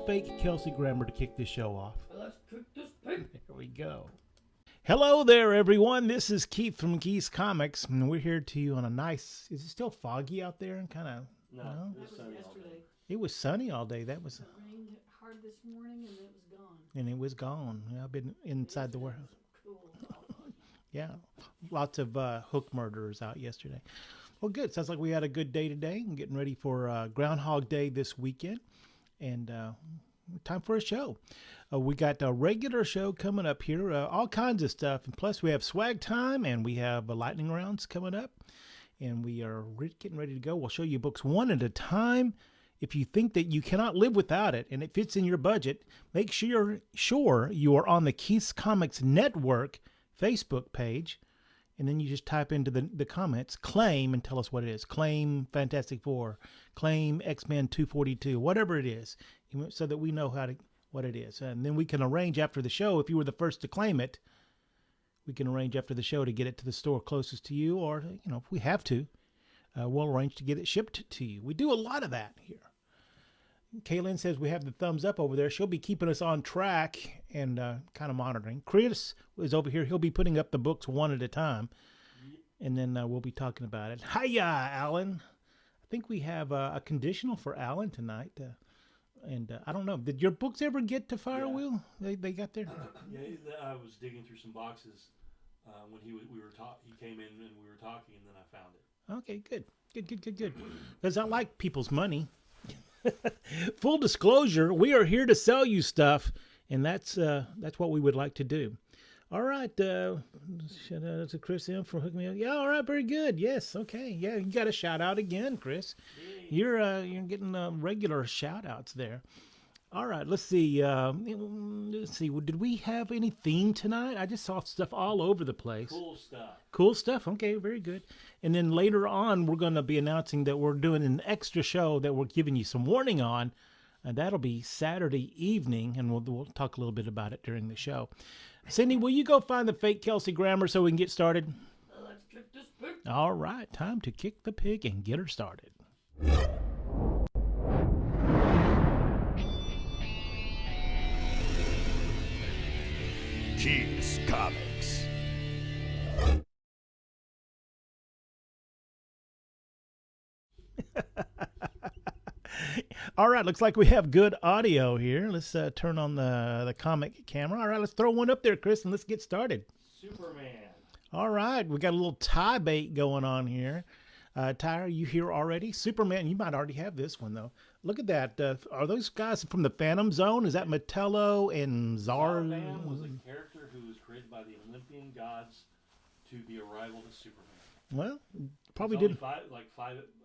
fake Kelsey Grammer to kick this show off. Let's kick this pig. There we go. Hello there, everyone. This is Keith from Keith's Comics, and we're here to you on a nice... Is it still foggy out there? And kind of... No, it was sunny yesterday. It was sunny all day. That was... It rained hard this morning, and it was gone. And it was gone. Yeah, I've been inside the warehouse. Cool. Yeah, lots of hook murderers out yesterday. Well, good. Sounds like we had a good day today. I'm getting ready for Groundhog Day this weekend, and time for a show. We got a regular show coming up here, all kinds of stuff, and plus we have swag time, and we have lightning rounds coming up, and we are getting ready to go. We'll show you books one at a time. If you think that you cannot live without it and it fits in your budget, make sure you are on the Keith's Comics Network Facebook page, and then you just type into the comments, claim, and tell us what it is. Claim Fantastic Four, claim X-Men 242, whatever it is, so that we know what it is. And then we can arrange after the show, if you were the first to claim it, we can arrange after the show to get it to the store closest to you, or, if we have to, we'll arrange to get it shipped to you. We do a lot of that here. Kaylin says we have the thumbs up over there. She'll be keeping us on track and kind of monitoring. Chris is over here. He'll be putting up the books one at a time, and then we'll be talking about it. Hiya, Alan. I think we have a conditional for Alan tonight, and I don't know. Did your books ever get to Firewheel? Yeah. They got there. Yeah, I was digging through some boxes when he came in and we were talking, and then I found it. Okay, good. Because I like people's money. Full disclosure, we are here to sell you stuff, and that's what we would like to do. All right, shout out to Chris M for hooking me up. Yeah, all right, very good. Yes, okay. Yeah, you got a shout out again, Chris. Yay. You're getting regular shout outs there. All right, let's see. Did we have any theme tonight? I just saw stuff all over the place. Cool stuff. Okay, very good. And then later on, we're going to be announcing that we're doing an extra show that we're giving you some warning on. And that'll be Saturday evening, and we'll talk a little bit about it during the show. Cindy, will you go find the fake Kelsey Grammer so we can get started? Let's kick this pig. All right, time to kick the pig and get her started. Keith's Comics. All right, looks like we have good audio here. Let's turn on the comic camera. All right, let's throw one up there, Chris, and let's get started. Superman. All right, we got a little tie bait going on here. Ty, are you here already? Superman, you might already have this one, though. Look at that. Are those guys from the Phantom Zone? Is that Metello and Zar? Zar-Man was a character who was created by the Olympian gods to be a rival to Superman. Well, probably did did. Five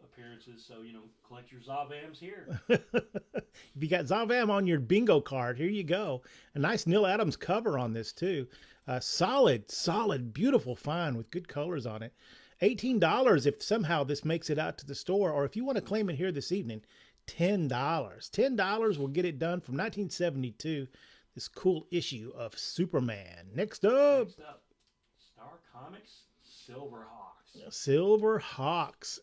appearances, so, collect your Zavams here. If you got Zavam on your bingo card, here you go. A nice Neil Adams cover on this, too. Solid, beautiful find with good colors on it. $18 if somehow this makes it out to the store, or if you want to claim it here this evening, $10. $10 will get it done from 1972, this cool issue of Superman. Next up, Star Comics Silverhawks. Silverhawks.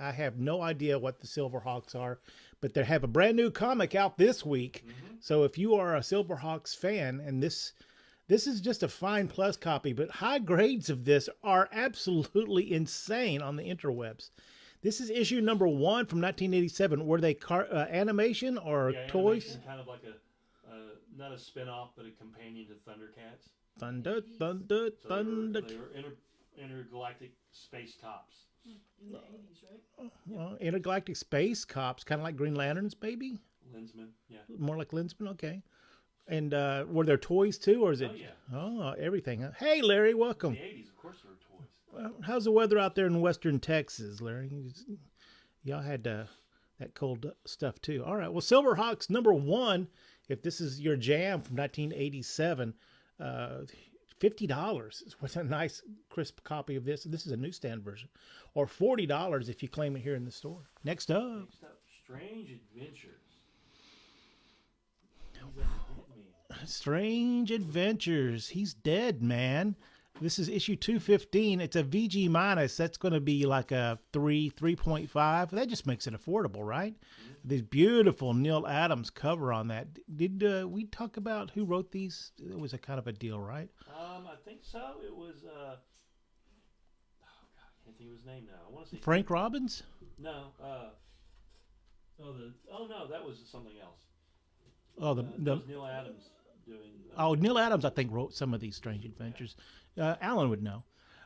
I have no idea what the Silverhawks are, but they have a brand new comic out this week. Mm-hmm. So if you are a Silverhawks fan, and this is just a fine plus copy, but high grades of this are absolutely insane on the interwebs. This is issue number 1 from 1987. Were they animation or toys? Animation, kind of like not a spin-off, but a companion to Thundercats. Thunder. They were intergalactic space cops. In the 80s, right? Intergalactic space cops, kind of like Green Lanterns, maybe? Linsman, yeah. More like Linsman, okay. And were there toys too, or is it? Oh, yeah. Oh, everything. Huh? Hey, Larry, welcome. In the 80s, of course, there were toys. Well, how's the weather out there in western Texas, Larry? Y'all had that cold stuff too. All right. Well, Silverhawks number 1, if this is your jam from 1987, $50 is what's a nice crisp copy of this. This is a newsstand version, or $40 if you claim it here in the store. Next up, Strange Adventures. Strange Adventures. He's dead, man. This is issue 215. It's a VG minus. That's going to be like a 3.5. That just makes it affordable, right? This beautiful Neil Adams cover on that. Did we talk about who wrote these? It was a kind of a deal, right? I think so. It was. Oh God, I can't think of his name now. I want to say Frank Robbins? No. Oh no, that was something else. Oh, that was Neil Adams doing. Neil Adams, I think, wrote some of these Strange Adventures. Alan would know.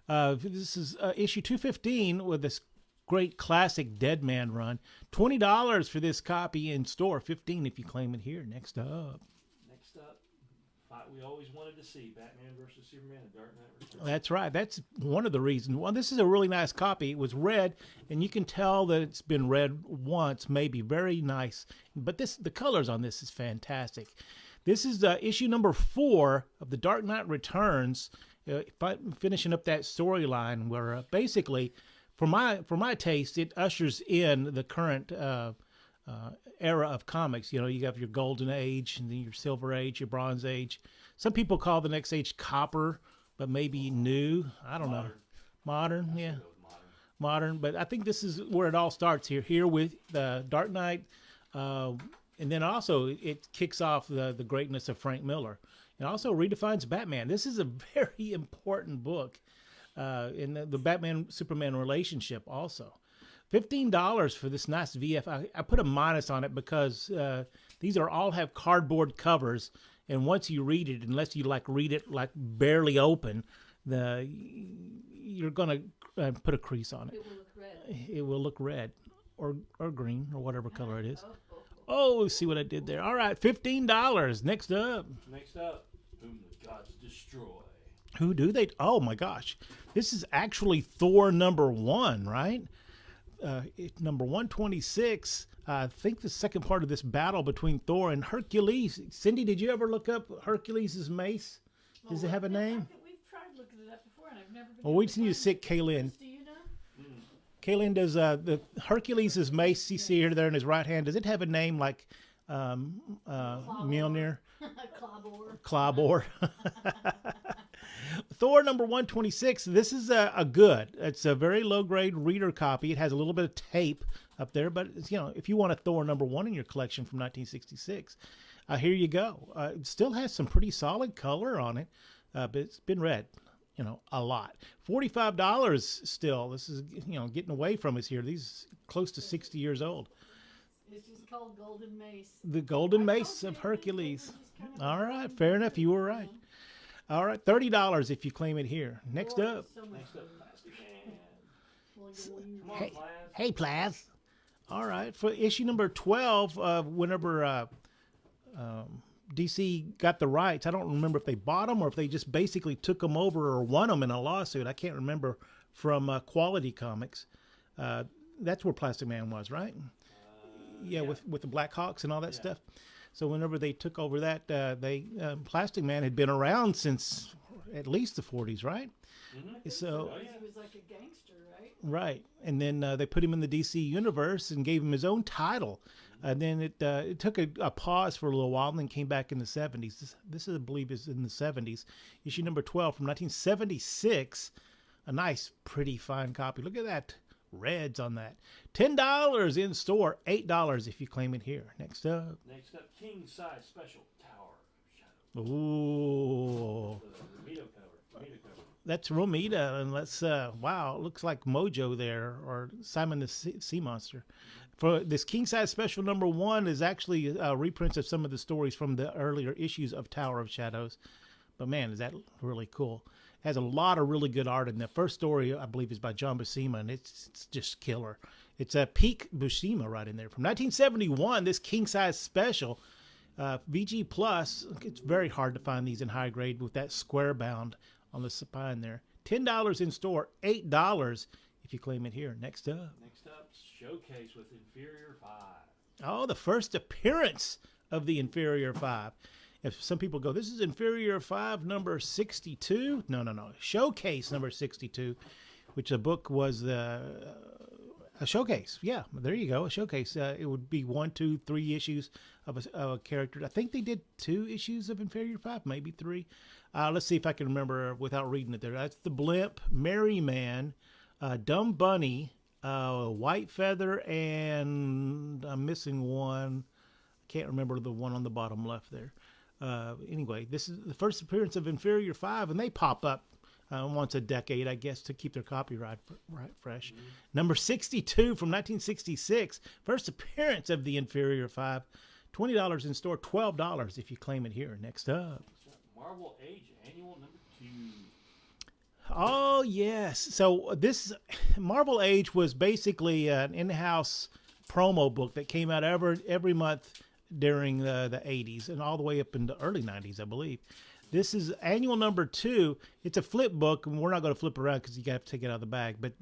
This is issue 215 with this great classic Dead Man run. $20 for this copy in store. $15 if you claim it here. Next up, fight we always wanted to see: Batman versus Superman and Dark Knight Returns. that's right. That's one of the reasons. Well, this is a really nice copy. It was read, and you can tell that it's been read once, maybe. Very nice. But the colors on this is fantastic. This is issue number 4 of the Dark Knight Returns. Finishing up that storyline where basically, for my taste, it ushers in the current era of comics. You know, you have your Golden Age and then your Silver Age, your Bronze Age. Some people call the next age Copper, but maybe New. I don't know. Modern, yeah. Modern. But I think this is where it all starts here with the Dark Knight. And then also it kicks off the greatness of Frank Miller. It also redefines Batman. This is a very important book in the Batman-Superman relationship also. $15 for this nice VF. I put a minus on it because these all have cardboard covers, and once you read it, unless you read it barely open, you're gonna put a crease on it. It will look red. It will look red or green or whatever color it is. Oh, see what I did there. All right, $15. Next up, Whom the Gods Destroy. Who do they? Oh my gosh, this is actually Thor #1, right? Number 126. I think the second part of this battle between Thor and Hercules. Cindy, did you ever look up Hercules' mace? Does it have a name? I think we've tried looking it up before, and I've never been. Well, we just need to sit Kaylin. Do you know? Kaylin, does the Hercules' mace you see here there in his right hand, does it have a name like Mjolnir? Clawbor. Thor number 126. This is a good. It's a very low grade reader copy. It has a little bit of tape up there, but it's, if you want a Thor #1 in your collection from 1966, here you go. It still has some pretty solid color on it, but it's been read, a lot. $45 still. This is getting away from us here. These close to 60 years old. It's just called Golden Mace. The Golden Mace of Hercules. All right, fair enough. You were right. All right, $30 if you claim it here. Next up. Plastic Man. Hey, Plaz. All right, for issue number 12, whenever DC got the rights, I don't remember if they bought them or if they just basically took them over or won them in a lawsuit. I can't remember, from Quality Comics. That's where Plastic Man was, right? Yeah, with the Black Hawks and all that stuff. So whenever they took over that, Plastic Man had been around since at least the 40s, right? Mm-hmm. So He was like a gangster, right? right, and then they put him in the DC universe and gave him his own title. And then it took a pause for a little while and then came back in the 70s. This is, I believe, is in the 70s. Issue number 12 from 1976. A nice, pretty, fine copy. Look at that. Reds on that. $10 in store. $8 if you claim it here. Next up, King Size Special Tower of Shadow. ooh, The Romita cover. that's Romita, and let's wow, it looks like Mojo there, or Simon the Sea Monster. For this King Size Special #1 is actually reprints of some of the stories from the earlier issues of Tower of Shadows. But man, is that really cool. Has a lot of really good art in the first story, I believe, is by John Buscema, and it's just killer. It's a peak Buscema right in there. From 1971, this king-size special, VG Plus. It's very hard to find these in high grade with that square bound on the spine there. $10 in store, $8 if you claim it here. Next up, Showcase with Inferior 5. Oh, the first appearance of the Inferior 5. If some people go, this is Inferior 5 number 62. No. Showcase number 62, which the book was A showcase, yeah. There you go, a showcase. It would be 1, 2, 3 issues of a character. I think they did 2 issues of Inferior 5, maybe 3. Let's see if I can remember without reading it there. That's the Blimp, Merry Man, Dumb Bunny, White Feather, and I'm missing one. I can't remember the one on the bottom left there. Anyway, this is the first appearance of Inferior 5, and they pop up once a decade, I guess, to keep their copyright fresh. Mm-hmm. Number 62 from 1966, first appearance of the Inferior 5. $20 in store, $12 if you claim it here. Next up. Marvel Age Annual number 2. Oh, yes. So this Marvel Age was basically an in-house promo book that came out every month during the 80s and all the way up into early 90s, I believe. This is annual number 2. It's a flip book, and we're not going to flip around because you have to take it out of the bag. But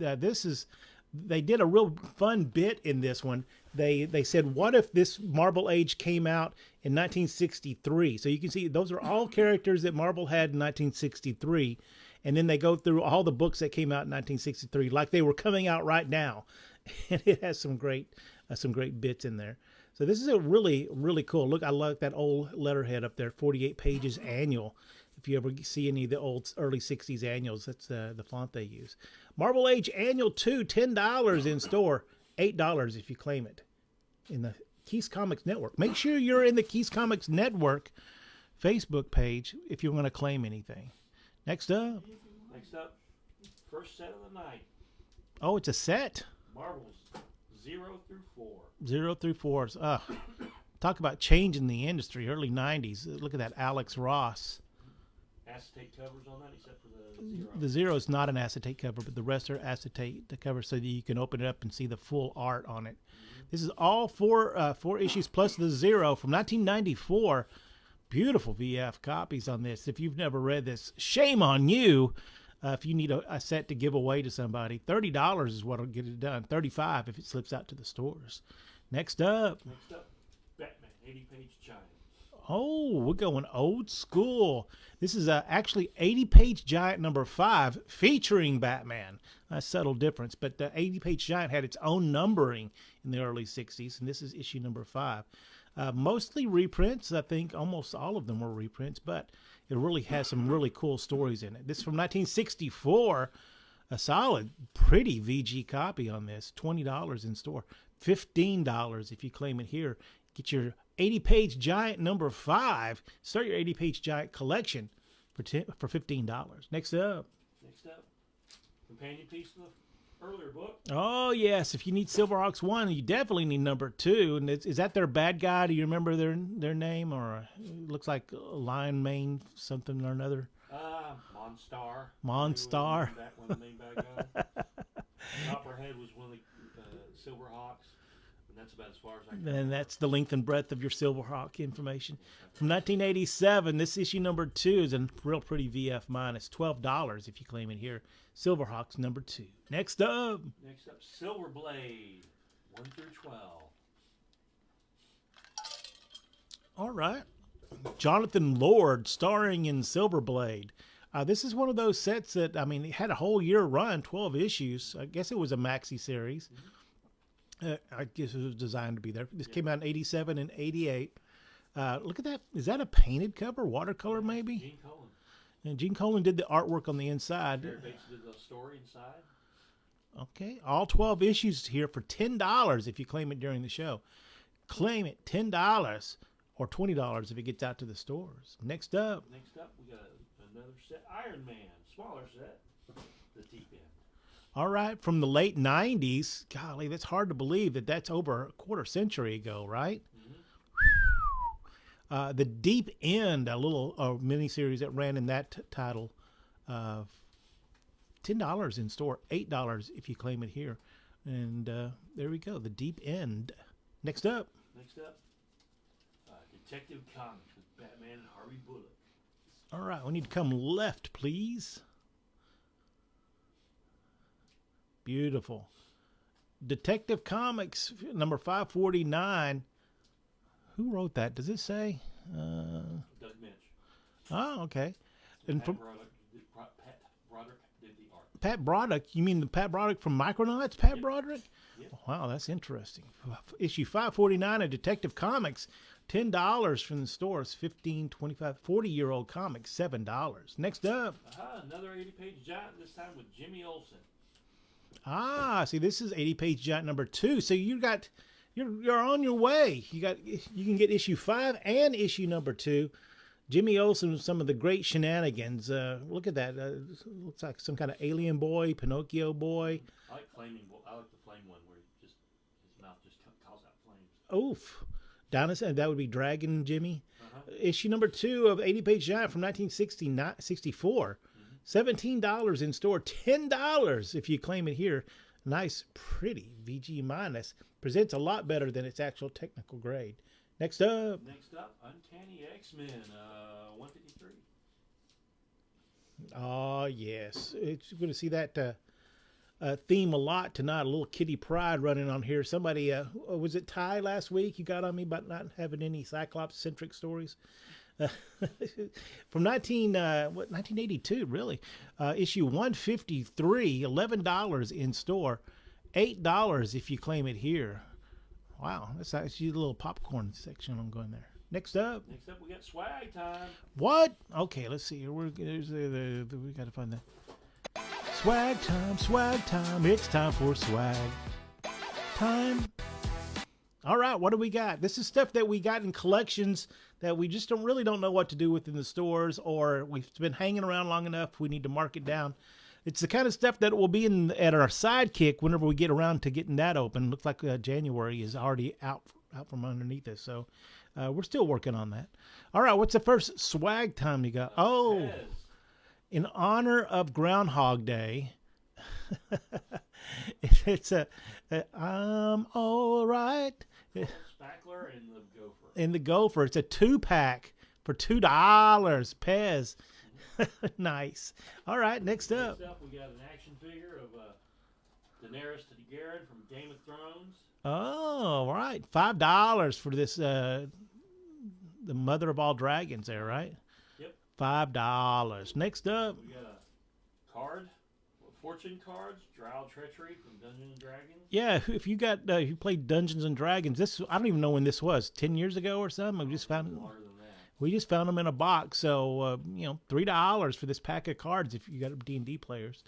they did a real fun bit in this one. They said, what if this Marvel Age came out in 1963? So you can see those are all characters that Marvel had in 1963. And then they go through all the books that came out in 1963 like they were coming out right now. And it has some great bits in there. So this is a really, really cool. Look, I like that old letterhead up there, 48 pages annual. If you ever see any of the old early 60s annuals, that's the font they use. Marvel Age Annual 2, $10 in store, $8 if you claim it in the Keys Comics Network. Make sure you're in the Keys Comics Network Facebook page if you want to claim anything. Next up, first set of the night. Oh, it's a set. Marvels 0 through 4. 0 through 4. Talk about changing the industry. Early 90s. Look at that, Alex Ross. Acetate covers on that, except for the 0. The 0 is not an acetate cover, but the rest are acetate to cover so that you can open it up and see the full art on it. Mm-hmm. This is all four issues plus the 0 from 1994. Beautiful VF copies on this. If you've never read this, shame on you. If you need a set to give away to somebody, $30 is what will get it done. $35 if it slips out to the stores. Next up, Batman, 80-page giant. Oh, we're going old school. This is actually 80-page giant number 5 featuring Batman. A subtle difference, but the 80-page giant had its own numbering in the early 60s, and this is issue number 5. Mostly reprints. I think almost all of them were reprints, but it really has some really cool stories in it. This is from 1964. A solid, pretty VG copy on this. $20 in store. $15 if you claim it here. Get your 80-page giant number 5. Start your 80-page giant collection for $15. Next up. Companion piece of the earlier book. Oh, yes. If you need Silverhawks 1, you definitely need number 2. And is that their bad guy? Do you remember their name? Or it looks like Lion Mane something or another. Monstar. Monstar. That one, the main bad guy. Copperhead was one of the Silverhawks. And that's about as far as I can. And that's the length and breadth of your Silverhawk information. From 1987, this issue number 2 is a real pretty VF minus. $12 if you claim it here. Silverhawks number 2. Next up, Silverblade 1 through 12. All right. Jonathan Lord starring in Silverblade. This is one of those sets that, it had a whole year run, 12 issues. I guess it was a maxi series. I guess it was designed to be there. This came out in 87 and 88. Look at that. Is that a painted cover? Watercolor, maybe? Gene Colan. And Gene Colan did the artwork on the inside. Did the story inside. Okay. All 12 issues here for $10 if you claim it during the show. Claim it, $10 or $20 if it gets out to the stores. Next up, we got another set. Iron Man, smaller set. The deep end. All right, from the late 90s. Golly, that's hard to believe that's over a quarter century ago, right? Mm-hmm. The Deep End, a little miniseries that ran in that title. $10 in store, $8 if you claim it here. And there we go, The Deep End. Next up, Detective Comics with Batman and Harvey Bullock. All right, we need to come left, please. Beautiful. Detective Comics, number 549. Who wrote that? Does it say? Doug Mitch. Oh, okay. And Pat Broderick did the art. Pat Broderick. You mean the Pat Broderick from Micronauts? Pat Yep. Broderick? Yep. Wow, that's interesting. Issue 549 of Detective Comics. $10 from the stores. 15, 25, 40-year-old comics. $7. Next up. Another 80-page giant, this time with Jimmy Olsen. See, this is 80-page giant number 2. So you're on your way. You can get issue 5 and issue number 2. Jimmy Olsen with some of the great shenanigans. Look at that. Looks like some kind of alien boy, Pinocchio boy. I like the flame one where his mouth just calls out flames. Oof. Dinosaur, that would be Dragon Jimmy. Uh-huh. Issue number 2 of 80-page giant from 1964. $17 in store. $10 if you claim it here. Nice, pretty VG minus. Presents a lot better than its actual technical grade. Next up. Uncanny X-Men, 153. Oh, yes. It's going to see that theme a lot tonight. A little Kitty Pryde running on here. Somebody, was it Ty last week? You got on me about not having any Cyclops-centric stories? From 1982, really. Issue 153, $11 in store. $8 if you claim it here. Wow, that's actually a little popcorn section I'm going there. Next up, we got swag time. What? Okay, let's see here. We got to find that. Swag time. It's time for swag time. All right, what do we got? This is stuff that we got in collections that we just don't know what to do with in the stores, or we've been hanging around long enough. We need to mark it down. It's the kind of stuff that will be at our sidekick whenever we get around to getting that open. Looks like January is already out from underneath us, so we're still working on that. All right, what's the first swag time you got? Oh, in honor of Groundhog Day. It's I'm all right. Spackler and the Gopher. In the Gopher. It's a 2-pack for $2. Pez. Nice. All right, next up. Next up, we got an action figure of Daenerys Targaryen from Game of Thrones. Oh, all right. $5 for this, the mother of all dragons there, right? Yep. $5. Next up. We got a card, fortune cards, Drow Treachery from Dungeons and Dragons. Yeah, if you got, you played Dungeons and Dragons, this, I don't even know when this was, 10 years ago or something? We just found them in a box, so $3 for this pack of cards if you got D&D players.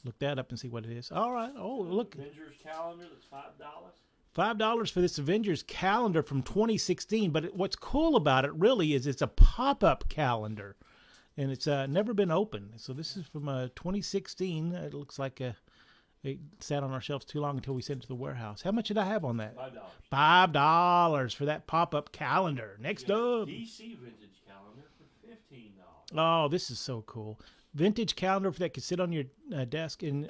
Look that up and see what it is. All right. Oh, look. Avengers calendar, that's $5 for this Avengers calendar from 2016. But what's cool about it really is it's a pop-up calendar, and it's never been opened. So this is from 2016. It looks like it sat on our shelves too long until we sent it to the warehouse. How much did I have on that? $5 for that pop-up calendar. Next up. DC Vintage calendar for $15. Oh, this is so cool. Vintage calendar that could sit on your desk. And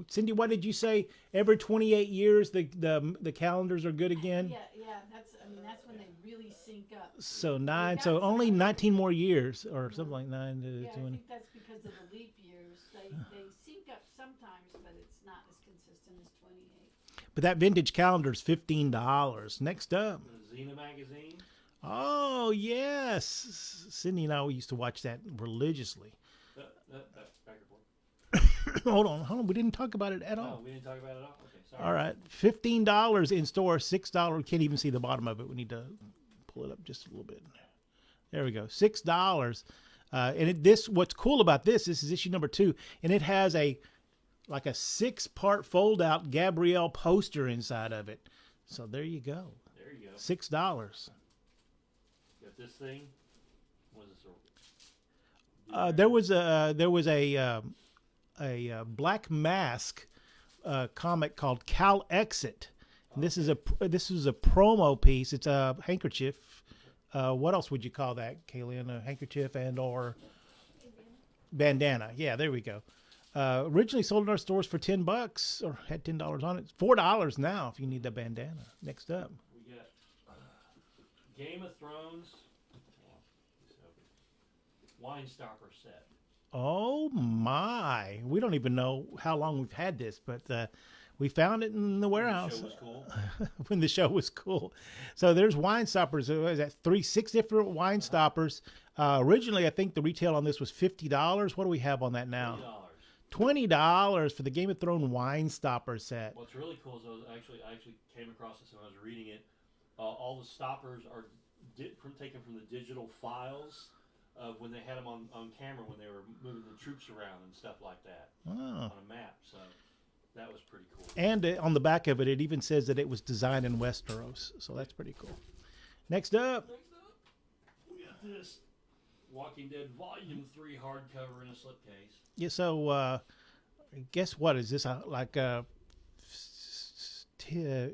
Cindy, what did you say? Every 28 years the calendars are good again? Yeah, that's when they really sync up. So only 19 more years or something like 9 to 20. I think that's because of the leap years. They sync up sometimes, but it's not as consistent as 28. But that vintage calendar is $15. Next up. The Xena magazine. Oh, yes. Cindy and I used to watch that religiously. Back report. Hold on. We didn't talk about it at all. No, we didn't talk about it at all? Okay, sorry. All right. $15 in store, $6. We can't even see the bottom of it. We need to pull it up just a little bit. There we go. $6. And what's cool about this is issue number 2, and it has a 6-part fold-out Gabrielle poster inside of it. So there you go. There you go. $6. Got this thing. What is this? There was a Black Mask comic called Cal Exit. And this is a promo piece. It's a handkerchief. What else would you call that, Kaylin? A handkerchief and or bandana. Yeah, there we go. Originally sold in our stores for $10 or had $10 on it. $4 now if you need the bandana. Next up. We got Game of Thrones wine stopper set. Oh my! We don't even know how long we've had this, but we found it in the warehouse. The show was cool. When the show was cool. So there's wine stoppers. Is that 6 different wine stoppers? Originally, I think the retail on this was $50. What do we have on that now? $20 for the Game of Thrones wine stopper set. What's really cool is I actually came across this when I was reading it. All the stoppers are taken from the digital files of when they had them on camera when they were moving the troops around and stuff like that on a map. So that was pretty cool. And on the back of it, it even says that it was designed in Westeros. So that's pretty cool. Next up, we got this Walking Dead Volume 3 hardcover in a slipcase. yeah. So guess what is this? Like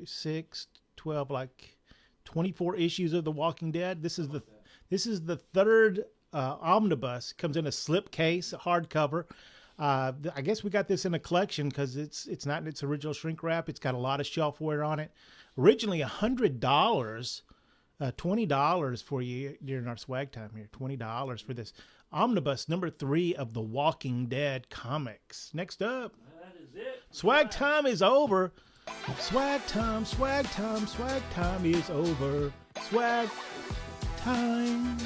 6, 12, like 24 issues of The Walking Dead. This is the third omnibus. Comes in a slipcase, hardcover. I guess we got this in a collection because it's not in its original shrink wrap. It's got a lot of shelfware on it. Originally $100, $20 for you during our swag time here. $20 for this omnibus number 3 of The Walking Dead comics. Next up, That is it. swag time is over. Swag time, swag time, swag time is over. Swag time.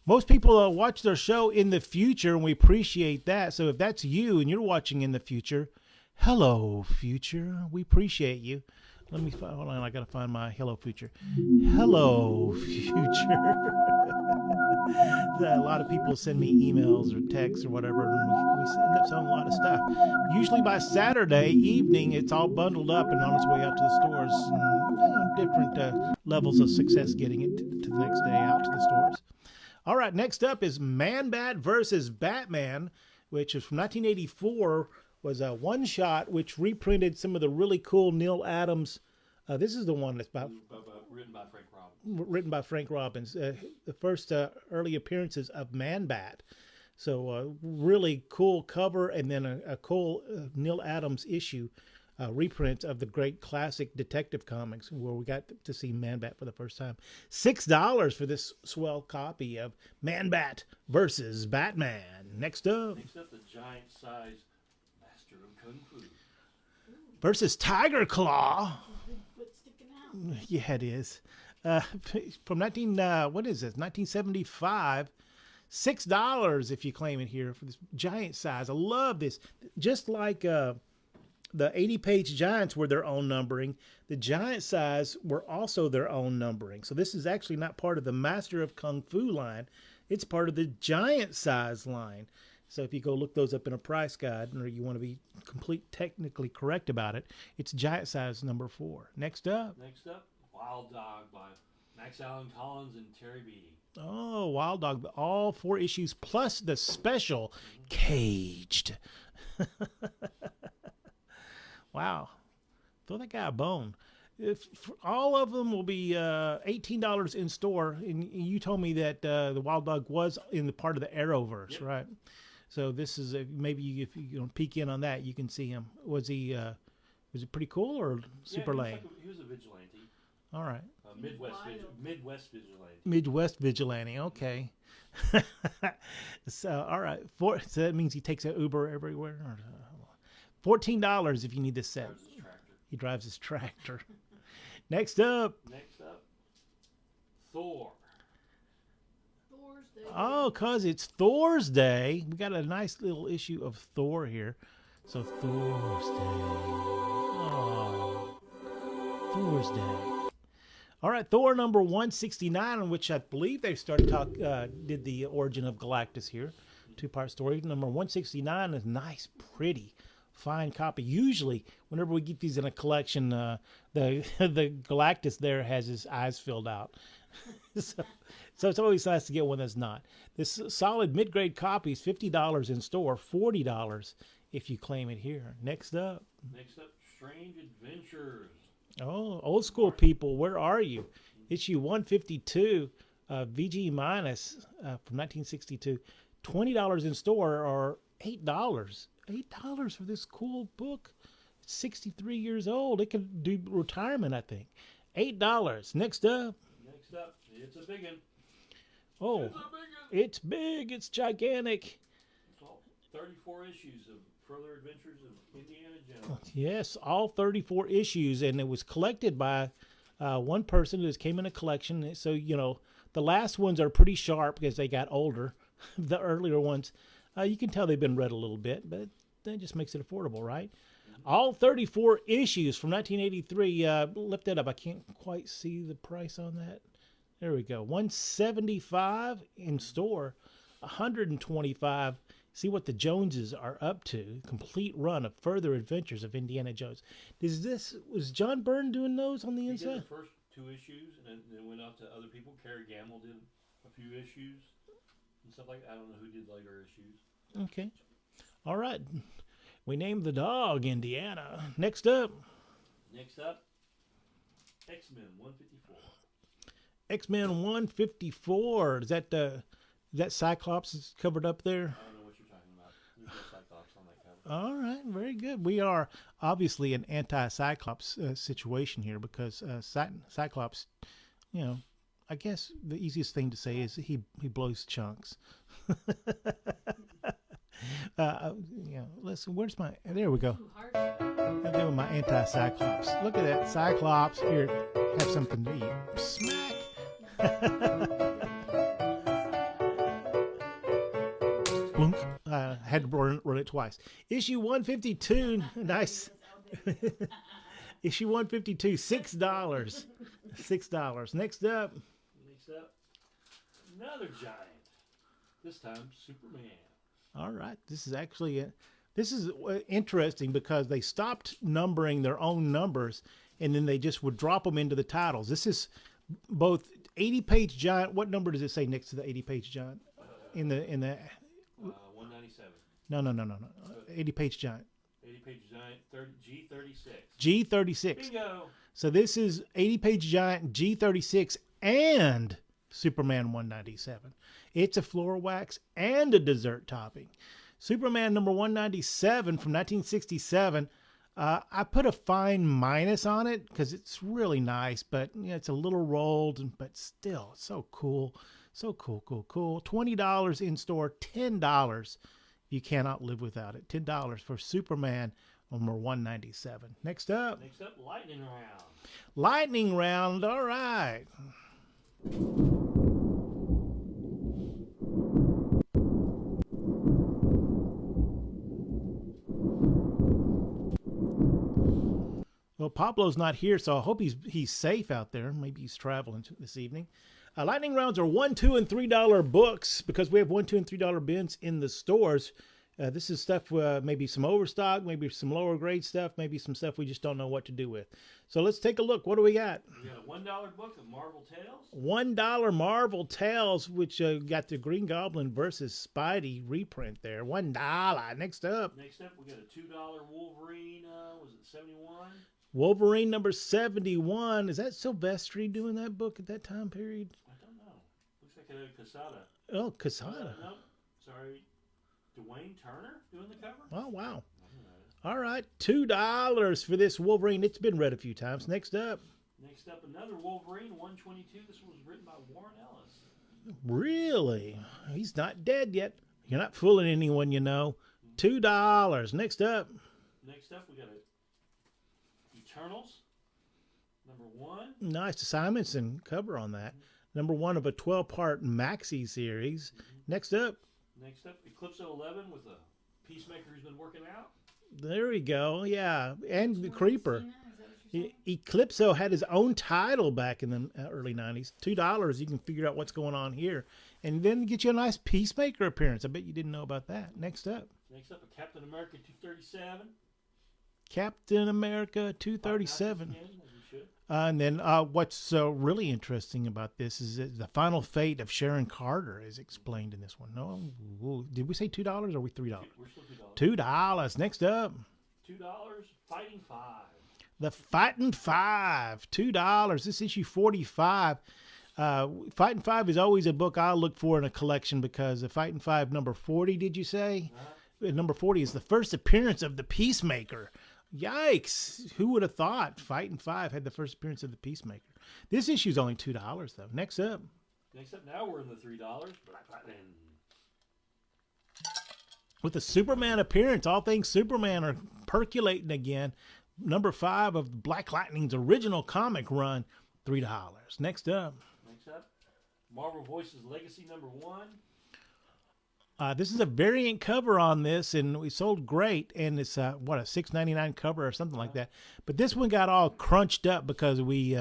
Most people watch their show in the future, and we appreciate that. So if that's you and you're watching in the future, hello, future. We appreciate you. Let me hold on. I got to find my hello, future. Hello, future. A lot of people send me emails or texts or whatever, and we end up selling a lot of stuff. Usually by Saturday evening, it's all bundled up and on its way out to the stores. And, different levels of success getting it to the next day out to the stores. All right, next up is Man-Bat versus Batman, which is from 1984, was a one-shot which reprinted some of the really cool Neil Adams. This is the one that's Written by Frank Robbins. Written by Frank Robbins. The first early appearances of Man-Bat. So really cool cover, and then a cool Neil Adams issue reprint of the great classic Detective Comics, where we got to see Man-Bat for the first time. $6 for this swell copy of Man-Bat versus Batman. Next up, the giant-sized Master of Kung Fu. versus Tiger Claw. Big foot sticking out. Yeah, it is. From 1975. $6 if you claim it here for this giant size. I love this. Just like the 80-page giants were their own numbering, the giant size were also their own numbering. So this is actually not part of the Master of Kung Fu line. It's part of the giant size line. So if you go look those up in a price guide, or you want to be technically correct about it, it's giant size number 4. Next up, Wild Dog by Max Allen Collins and Terry Beattie. oh, Wild Dog, all 4 issues plus the special Caged. Wow. Throw that guy a bone. All of them will be $18 in store. And you told me that the Wild Dog was in the part of the Arrowverse, yep. Right? So this is maybe if you peek in on that, you can see him. Was he pretty cool or super lame? He was a vigilante. All right. Midwest vigilante. Midwest vigilante. Okay. So all right. So that means he takes an Uber everywhere. $14 if you need this set. He drives his tractor. Next up, Thor. Thor's Day. Oh, because it's Thor's Day. We got a nice little issue of Thor here. So Thor's Day. Oh, Thor's Day. All right, Thor number 169, in which I believe they did the origin of Galactus here. 2-part story. Number 169 is nice, pretty, fine copy. Usually, whenever we get these in a collection, the Galactus there has his eyes filled out. So it's always nice to get one that's not. This solid mid-grade copy is $50 in store, $40 if you claim it here. Next up, Strange Adventures. Oh, old school people, where are you? Issue 152, VG minus from 1962. $20 in store or $8. $8 for this cool book. It's 63 years old. It could do retirement, I think. $8. Next up, it's a big one. Oh, it's big. It's gigantic. It's all 34 issues of Further Adventures of Indiana Jones. Yes, all 34 issues, and it was collected by one person who just came in a collection. So, the last ones are pretty sharp because they got older. The earlier ones, You can tell they've been read a little bit, but that just makes it affordable, right? All 34 issues from 1983. Lift that up. I can't quite see the price on that. There we go. 175 in store, 125. See what the Joneses are up to. Complete run of further adventures of Indiana Jones. Was John Byrne doing those on the He inside? did the first 2 issues, and then went out to other people. Carrie Gamble did a few issues and stuff like that. I don't know who did later issues. Okay. All right. We named the dog Indiana. Next up, X-Men 154. X-Men 154. Is that Cyclops is covered up there? I don't know what you're talking about. There's no Cyclops on that cover. All right, very good. We are obviously an anti-Cyclops situation here because Cyclops, I guess the easiest thing to say is he blows chunks. Listen, where's my? There we go. Too hard. I'm doing my anti-Cyclops. Look at that Cyclops here. Have something to eat. Smack. Boom. Had to run it twice. Issue 152. Nice. Issue 152. $6. $6. Next up. Another giant. This time, Superman. All right. This is interesting because they stopped numbering their own numbers and then they just would drop them into the titles. This is both 80-page giant. What number does it say next to the 80-page giant? In the 197. No. 80-page giant. 80-page giant. G36. G36. Bingo. So this is 80-page giant G36 and Superman 197. It's a floor wax and a dessert topping. Superman number 197 from 1967. I put a fine minus on it because it's really nice, but it's a little rolled, but still, it's so cool. So cool. $20 in store, $10. You cannot live without it. $10 for Superman number 197. Next up, Lightning Round. Lightning Round. All right. Well, Pablo's not here, so I hope he's safe out there. Maybe he's traveling this evening. Lightning rounds are $1, $2, and $3 books because we have $1, $2, and $3 bins in the stores. This is stuff, maybe some overstock, maybe some lower grade stuff, maybe some stuff we just don't know what to do with. So let's take a look. What do we got? We got a $1 book of Marvel Tales. $1 Marvel Tales, which got the Green Goblin versus Spidey reprint there. $1. Next up, we got a $2 Wolverine. Was it 71? Wolverine number 71. Is that Silvestri doing that book at that time period? I don't know. Looks like a Quesada. Oh, Quesada. Nope. Sorry. Dwayne Turner doing the cover? Oh, wow. All right. $2 for this Wolverine. It's been read a few times. Next up, another Wolverine, 122. This one was written by Warren Ellis. Really? He's not dead yet. You're not fooling anyone, $2. Next up, we got Eternals, number 1. nice Simonson cover on that. Number 1 of a 12-part maxi series. Next up, Eclipse 11 with a Peacemaker who's been working out. there we go. Yeah, and the Creeper. Cena, is that what you're saying? Eclipso had his own title back in the early 90s. $2, you can figure out what's going on here. And then get you a nice Peacemaker appearance. I bet you didn't know about that. Next up, A Captain America 237. Captain America 237. Again, as we should. And then what's really interesting about this is that the final fate of Sharon Carter is explained in this one. No, did we say $2 or are we $3? We're still $2. $2. Next up, $2. Fighting 5. the Fighting Five. $2. This issue 45. Fighting Five is always a book I look for in a collection because the Fighting Five number 40. Did you say? Number 40 is the first appearance of the Peacemaker. Yikes! Who would have thought Fighting Five had the first appearance of the Peacemaker? This issue is only $2 though. Next up, now we're in the $3. Black Lightning. with a Superman appearance, all things Superman are percolating again. Number 5 of Black Lightning's original comic run, $3. Next up, Marvel Voices Legacy number 1. This is a variant cover on this, and we sold great. And it's what, a $6.99 cover or something like that. But this one got all crunched up because we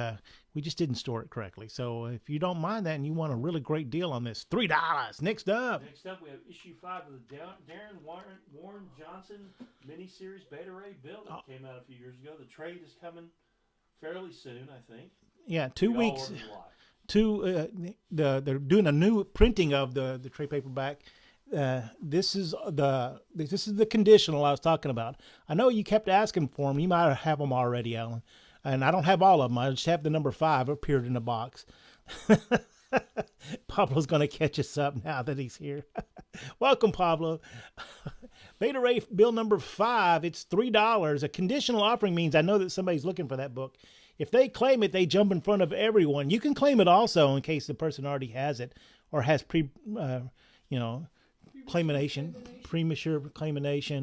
just didn't store it correctly. So if you don't mind that and you want a really great deal on this, $3. Next up. Next up, we have issue 5 of the Darren Warren Johnson miniseries Beta Ray Bill that came out a few years ago. The trade is coming fairly soon, I think. Yeah, 2 We all weeks. ordered a lot. They're doing a new printing of the trade paperback. This is the conditional I was talking about. I know you kept asking for them. You might have them already, Alan. And I don't have all of them. I just have the number 5 appeared in the box. Pablo's going to catch us up now that he's here. Welcome, Pablo. Beta Ray Bill number 5. It's $3. A conditional offering means I know that somebody's looking for that book. If they claim it, they jump in front of everyone. You can claim it also in case the person already has it or has premature claimation,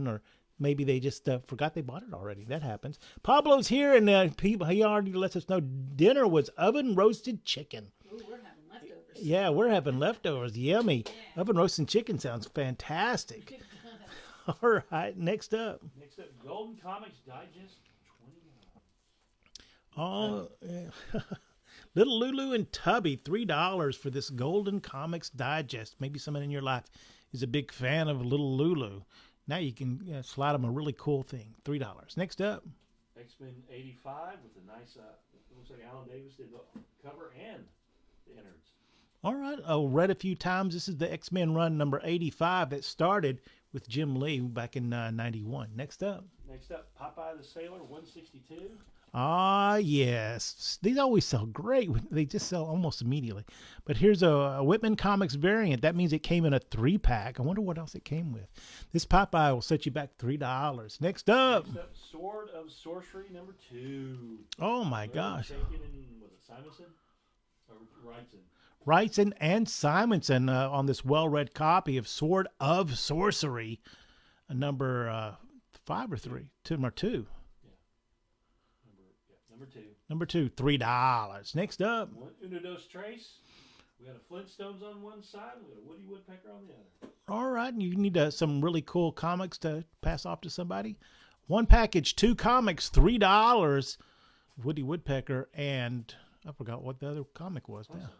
or maybe they just forgot they bought it already. That happens. Pablo's here, and he already lets us know dinner was oven roasted chicken. Ooh, we're having leftovers. Yeah, we're having leftovers. Yummy. Yeah. Oven roasted chicken sounds fantastic. All right, next up. Next up, Golden Comics Digest 20. Oh, yeah. Little Lulu and Tubby, $3 for this Golden Comics Digest. Maybe someone in your life is a big fan of Little Lulu. Now you can slide them a really cool thing. $3. Next up. X-Men 85 with a nice, it looks like Alan Davis did the cover and the innards. All right. Oh, read a few times. This is the X-Men run number 85 that started with Jim Lee back in 91. Next up. Next up, Popeye the Sailor 162. Ah, yes. These always sell great. They just sell almost immediately. But here's a Whitman Comics variant. That means it came in a 3-pack. I wonder what else it came with. This Popeye will set you back $3. Next up. Next up, Sword of Sorcery number 2. Oh, my gosh. Taken in, was it Simonson? Or Wrightson? Wrightson and Simonson on this well-read copy of Sword of Sorcery. Number 5 or 3? Number 2. Number 2, $3. Next up. Uno Dos Tres. We got a Flintstones on one side. We got a Woody Woodpecker on the other. All right. You need some really cool comics to pass off to somebody. One package, 2 comics, $3. Woody Woodpecker and I forgot what the other comic was now.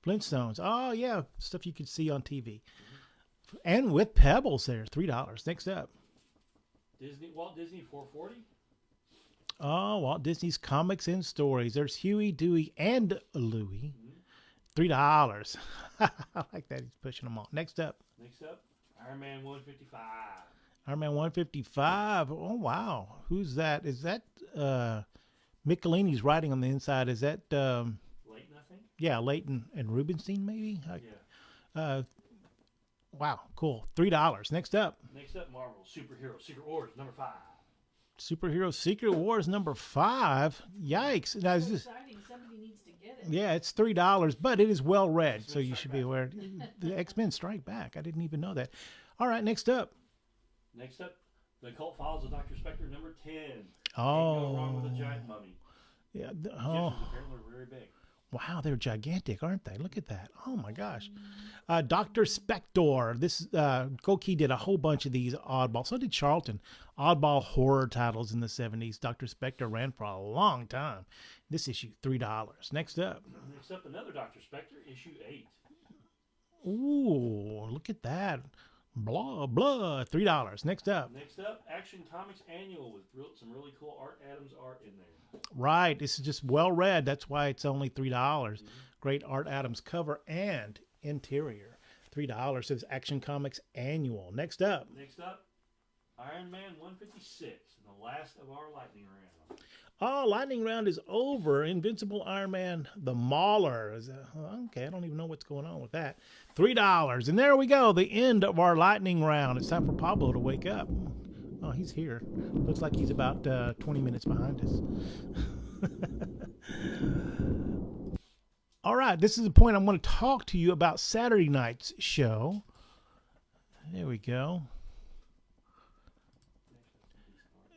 Flintstones. Oh, yeah. Stuff you could see on TV. Mm-hmm. And with Pebbles there, $3. Next up. Walt Disney 440. Oh, Walt Disney's Comics and Stories. There's Huey, Dewey, and Louie. $3. I like that. He's pushing them all. Next up. Iron Man 155. Iron Man 155. Oh, wow. Who's that? Is that Michelini's writing on the inside? Is that... Leighton, I think? Yeah, Leighton and Rubinstein, maybe? Yeah. Wow, cool. $3. Next up. Marvel Superhero Secret Wars number 5. Superhero Secret Wars number 5. Yikes! Now, Exciting. Somebody needs to get it. Yeah, it's $3, but it is well read, so you should be aware. The X-Men Strike Back. I didn't even know that. All right, next up. The Occult Files of Dr. Spectre number 10. Oh, Can't go wrong with a giant mummy. Yeah. Egyptians apparently are very big. Wow, they're gigantic, aren't they? Look at that. Oh, my gosh. Dr. Spector. This Goki did a whole bunch of these oddball. So did Charlton. Oddball horror titles in the 70s. Dr. Spector ran for a long time. This issue, $3. Next up. Another Dr. Spector, issue 8. Ooh, look at that. Blah, blah. $3. Next up. Action Comics Annual with some really cool Art Adams art in there. Right. This is just well read. That's why it's only $3. Mm-hmm. Great Art Adams cover and interior. $3. Says Action Comics Annual. Next up. Iron Man 156 and the last of our lightning round. Oh, lightning round is over. Invincible Iron Man, the Mauler. Okay, I don't even know what's going on with that. $3. And there we go. The end of our lightning round. It's time for Pablo to wake up. Oh, he's here. Looks like he's about 20 minutes behind us. All right, this is the point I'm going to talk to you about Saturday night's show. There we go.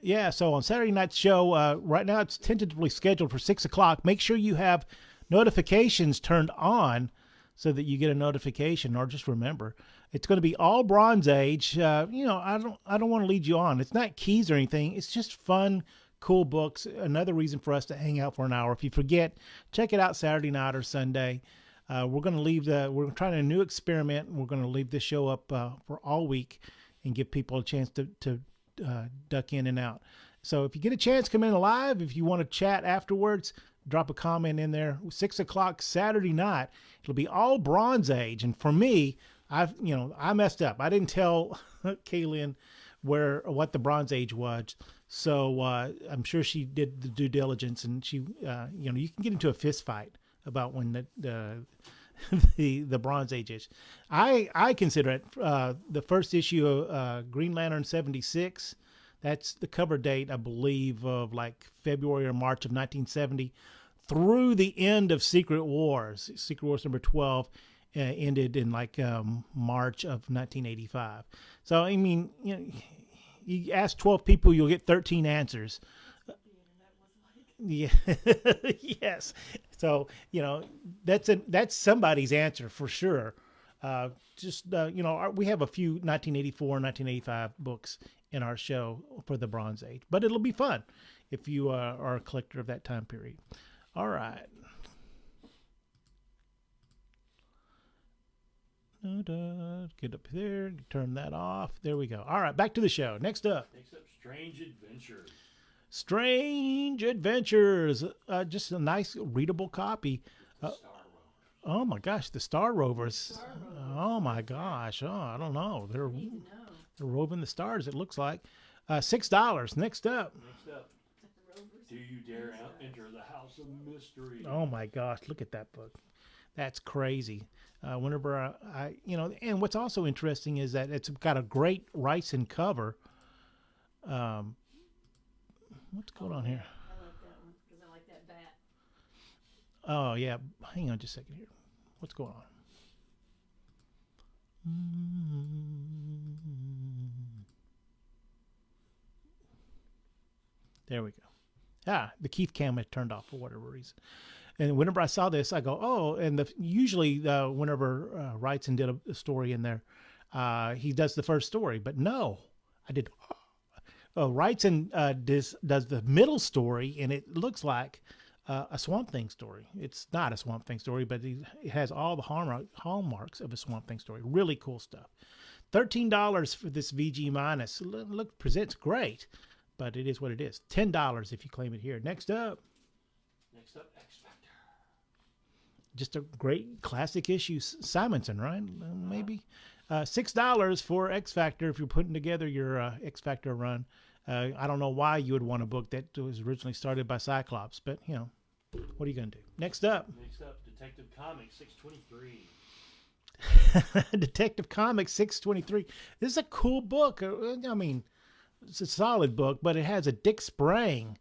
Yeah, so on Saturday night's show, right now it's tentatively scheduled for 6 o'clock. Make sure you have notifications turned on so that you get a notification, or just remember. It's going to be all Bronze Age. I don't want to lead you on. It's not keys or anything. It's just fun, cool books. Another reason for us to hang out for an hour. If you forget, check it out Saturday night or Sunday. We're going to we're trying a new experiment. We're going to leave this show up for all week and give people a chance to duck in and out. So if you get a chance, come in live. If you want to chat afterwards, drop a comment in there. 6 o'clock Saturday night. It'll be all Bronze Age. And for me, I messed up. I didn't tell Kaylin what the Bronze Age was. So I'm sure she did the due diligence, and she, you can get into a fist fight about when the Bronze Age is. I consider it the first issue of Green Lantern 76. That's the cover date, I believe, of like February or March of 1970 through the end of Secret Wars. Secret Wars number 12 ended in like March of 1985. So, I mean, you ask 12 people, you'll get 13 answers. Yeah. Yes. So, that's somebody's answer for sure. We have a few 1984, 1985 books in our show for the Bronze Age, but it'll be fun if you are a collector of that time period. All right. Get up there, turn that off. There we go. All right, back to the show. Next up, Strange Adventures. Strange Adventures. Just a nice readable copy. Oh my gosh, the Star Rovers. Oh my gosh. Oh, I don't know. They're roving the stars, it looks like. $6. Next up. Do You Dare Enter the House of Mystery? Oh my gosh, look at that book. That's crazy. Whenever and what's also interesting is that it's got a great Ryson cover. What's going on here? I like that one because I like that bat. Oh yeah, hang on just a second here. What's going on? There we go. The Keith cam had turned off for whatever reason. And whenever I saw this, I go, oh, and usually whenever Wrightson did a story in there, he does the first story. But no, I did. Wrightson does the middle story, and it looks like a Swamp Thing story. It's not a Swamp Thing story, but it has all the hallmarks of a Swamp Thing story. Really cool stuff. $13 for this VG minus. Presents great, but it is what it is. $10 if you claim it here. Next up, X Factor. Just a great classic issue. Simonson, right? Maybe. $6 for X Factor if you're putting together your X Factor run. I don't know why you would want a book that was originally started by Cyclops, but, what are you going to do? Next up, Detective Comics 623. Detective Comics 623. This is a cool book. I mean, it's a solid book, but it has a Dick Sprang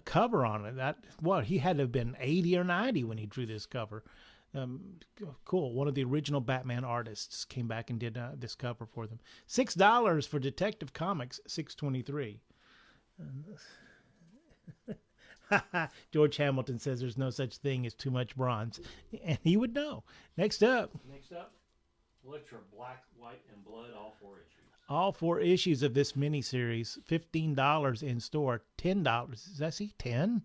cover on it. He had to have been 80 or 90 when he drew this cover. Cool. One of the original Batman artists came back and did this cover for them. $6 for Detective Comics 623. George Hamilton says there's no such thing as too much bronze, and he would know. Next up, Electra Black, White, and Blood, all 4 issues. All 4 issues of this miniseries, $15 in store, $10. Does I see 10?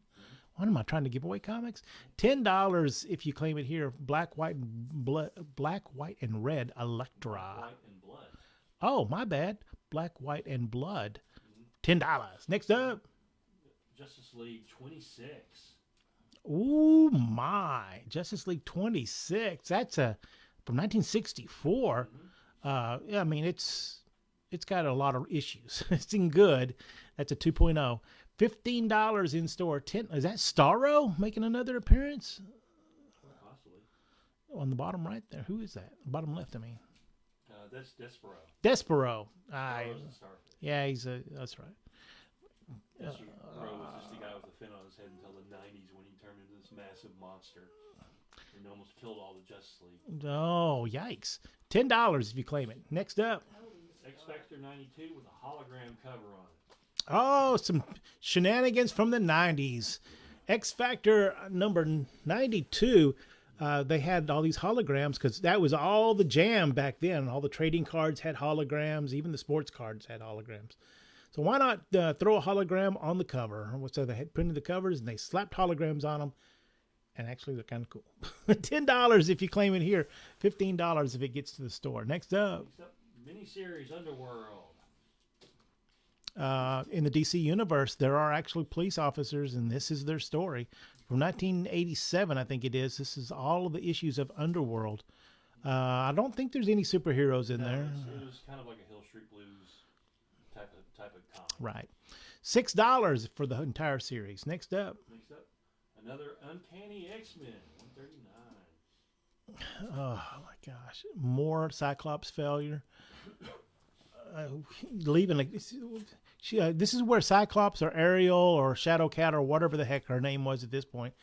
What am I trying to give away comics? $10 if you claim it here. Black, White, and Red Electra. Black, White, and Blood. Oh, my bad. Black, White, and Blood. $10. Next up. Justice League 26. Ooh, my. Justice League 26. That's from 1964. I mean, it's got a lot of issues. It's in good. That's a 2.0. $15 in store. Is that Starro making another appearance? Possibly. On the bottom right there. Who is that? Bottom left, I mean. That's Despero. Despero. Yeah, that's right. Despero was just the guy with the fin on his head until the 90s when he turned into this massive monster and almost killed all the Justice League. Oh, yikes. $10 if you claim it. Next up. X Factor 92 with a hologram cover on it. Oh, some shenanigans from the 90s. X Factor number 92. They had all these holograms because that was all the jam back then. All the trading cards had holograms. Even the sports cards had holograms. So why not throw a hologram on the cover? So they had printed the covers and they slapped holograms on them. And actually, they're kind of cool. $10 if you claim it here. $15 if it gets to the store. Next up. Miniseries Underworld. In the DC universe, there are actually police officers, and this is their story. From 1987, I think it is. This is all of the issues of Underworld. I don't think there's any superheroes in there. It was kind of like a Hill Street Blues type of comic. Right. $6 for the entire series. Next up. Another Uncanny X-Men, 139. Oh my gosh! More Cyclops failure. Leaving. This is where Cyclops or Ariel or Shadowcat or whatever the heck her name was at this point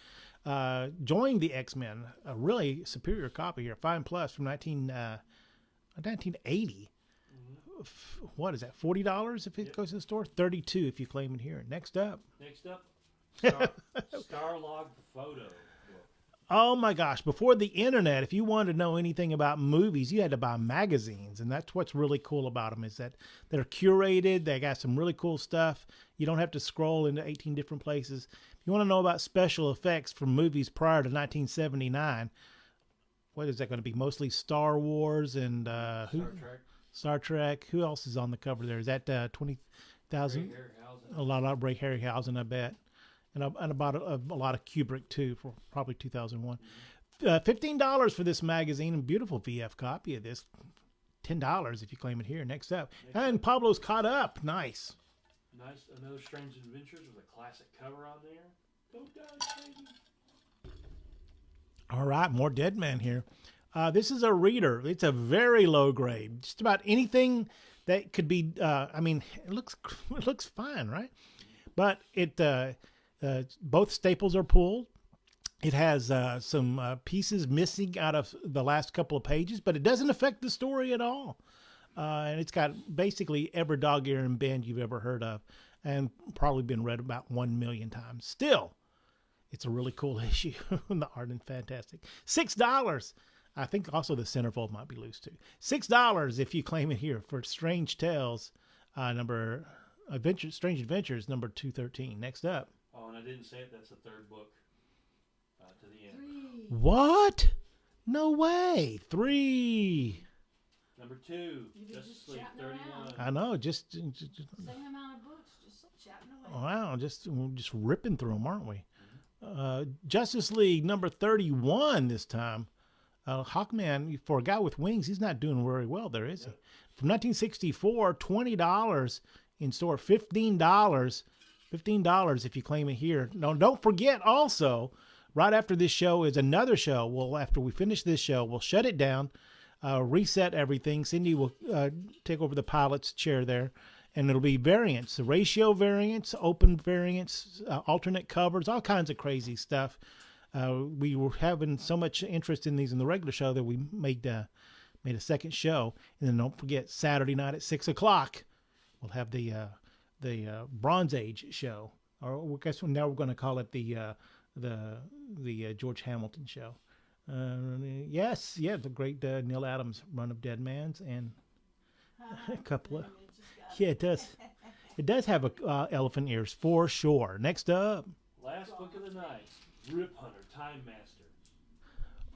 joined the X-Men. A really superior copy here, Fine Plus from 1980. Mm-hmm. What is that? $40 if it goes to the store. $32 if you claim it here. Next up. Starlog Photo book. Oh my gosh, before the internet, if you wanted to know anything about movies, you had to buy magazines. And that's what's really cool about them is that they're curated. They got some really cool stuff. You don't have to scroll into 18 different places. If you want to know about special effects from movies prior to 1979, what is that going to be? Mostly Star Wars and Star Trek. Who else is on the cover there? Is that 20,000? A lot of Ray Harryhausen, I bet. And about a lot of Kubrick, too, for probably 2001. $15 for this magazine, and beautiful VF copy of this. $10 if you claim it here. Next up. And Pablo's caught up. Nice. Another Strange Adventures with a classic cover on there. Don't die, baby. All right, more Dead Man here. This is a reader. It's a very low grade. Just about anything that could be, it looks fine, right? But it... both staples are pulled. It has some pieces missing out of the last couple of pages, but it doesn't affect the story at all. And it's got basically every dog-earing band you've ever heard of and probably been read about 1 million times. Still, it's a really cool issue. The art is fantastic. $6. I think also the centerfold might be loose too. $6 if you claim it here for Strange Tales, Strange Adventures number 213. Next up. Oh, and I didn't say it. That's the third book to the end. 3. What? No way. 3. Number 2, Justice League 31. I know. Just same amount of books, just chatting away. Wow, just ripping through them, aren't we? Justice League number 31 this time. Hawkman, for a guy with wings, he's not doing very well there, is he? From 1964, $20 in store, $15 if you claim it here. No, don't forget also, right after this show is another show. Well, after we finish this show, we'll shut it down, reset everything. Cindy will take over the pilot's chair there, and it'll be variants, the ratio variants, open variants, alternate covers, all kinds of crazy stuff. We were having so much interest in these in the regular show that we made a second show. And then don't forget, Saturday night at 6 o'clock, we'll have the Bronze Age show, or I guess now we're going to call it the George Hamilton show. The great Neil Adams run of Dead Man's, and a couple of it does have elephant ears for sure. Next up, last book of the night, Rip Hunter, Time Master.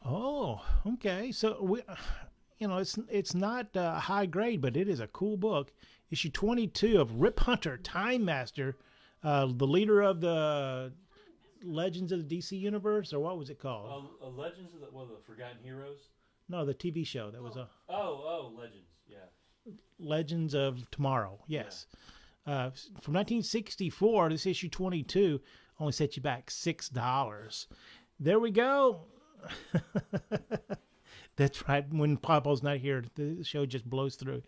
Oh, okay. So it's not high grade, but it is a cool book. Issue 22 of Rip Hunter, Time Master, the leader of the Legends of the DC Universe, or what was it called? Legends of the Forgotten Heroes? No, the TV show that was Legends, yeah. Legends of Tomorrow, yes. Yeah. From 1964, this issue 22 only set you back $6. There we go. That's right. When Papa's not here, the show just blows through.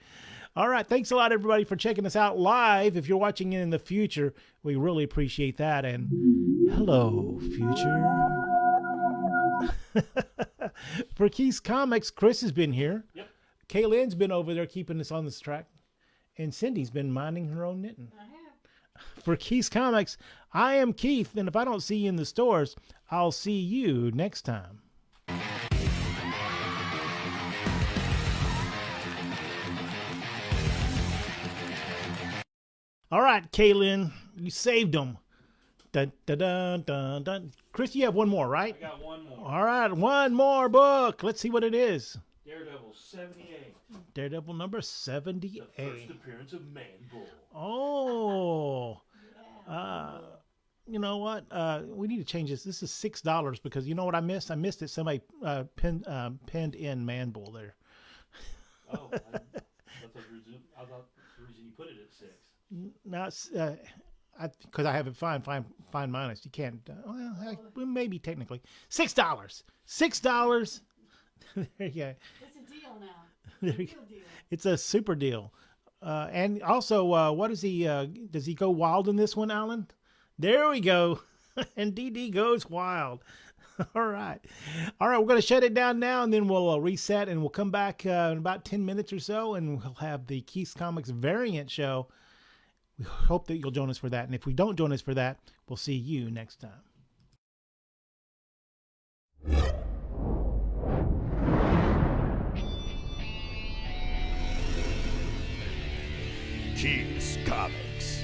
All right. Thanks a lot, everybody, for checking us out live. If you're watching it in the future, we really appreciate that. And hello, future. For Keith's Comics, Chris has been here. Yep. Kaylin's been over there keeping us on this track. And Cindy's been minding her own knitting. I have. For Keith's Comics, I am Keith. And if I don't see you in the stores, I'll see you next time. All right, Kaylin, you saved them. Dun, dun, dun, dun, dun. Chris, you have one more, right? I got one more. All right, one more book. Let's see what it is. Daredevil 78. Daredevil number The 78. first appearance of Man-Bull. Oh, Yeah. you know what? We need to change this. This is $6 because you know what I missed? I missed it. Somebody pinned in Man-Bull there. Oh, I thought the reason you put it at 6. Now, it's, because I have it fine minus. You can't. Well, maybe technically $6. $6. There you go. It's a deal now. There Real you go. deal. It's a super deal. And also, what is he? Does he go wild in this one, Alan? There we go. And DD goes wild. All right. We're going to shut it down now, and then we'll reset, and we'll come back in about 10 minutes or so, and we'll have the Keith's Comics variant show. We hope that you'll join us for that. And if we don't join us for that, we'll see you next time. Keith's Comics.